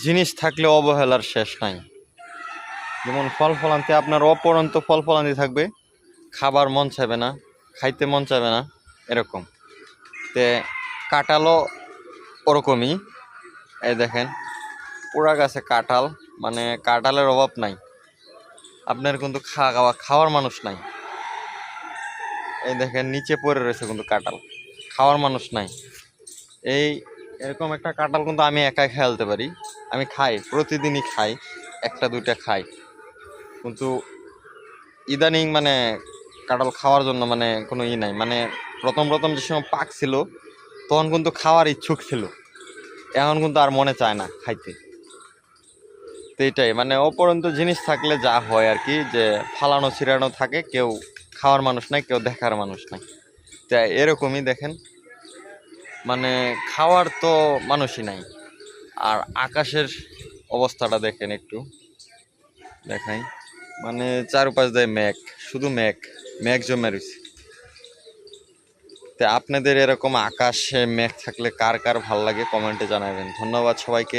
জিনিস থাকলে অবহেলার শেষ নাই। যেমন ফল ফলান্তি, আপনার অপরন্ত ফল ফলান্তি থাকবে, খাবার মন চাইবে না, খাইতে মন চাইবে না, এরকম। তে কাঁঠালও ওরকমই। এই দেখেন পুরা গাছে কাঁঠাল, মানে কাঁঠালের অভাব নাই। আপনার কিন্তু খাওয়ার মানুষ নাই। এই দেখেন নিচে পড়ে রয়েছে কিন্তু কাঁঠাল, খাওয়ার মানুষ নাই। এই এরকম একটা কাঁঠাল কিন্তু আমি একাই খেলতে পারি। আমি খাই, প্রতিদিনই খাই, একটা দুইটা খাই। কিন্তু ইদানিং মানে কাঁঠাল খাওয়ার জন্য মানে কোনো নাই। মানে প্রথম প্রথম যে সময় পাক ছিল তখন কিন্তু খাওয়ার ইচ্ছুক ছিল, এখন কিন্তু আর মনে চায় না খাইতে। তো এটাই মানে অপরন্ত জিনিস থাকলে যা হয় আর কি, যে ফালানো ছিড়ানো থাকে, কেউ খাওয়ার মানুষ নাই, কেউ দেখার মানুষ নাই। তাই এরকমই দেখেন, মানে খাওয়ার তো মানুষই নাই। আর আকাশের অবস্থাটা দেখেন একটু, দেখাই। মানে চারপাশ দিয়ে মেঘ, শুধু মেঘ, মেঘ জমে রয়েছে। তো আপনাদের এরকম আকাশে মেঘ থাকলে কার কার ভাল লাগে কমেন্টে জানাবেন। ধন্যবাদ সবাইকে।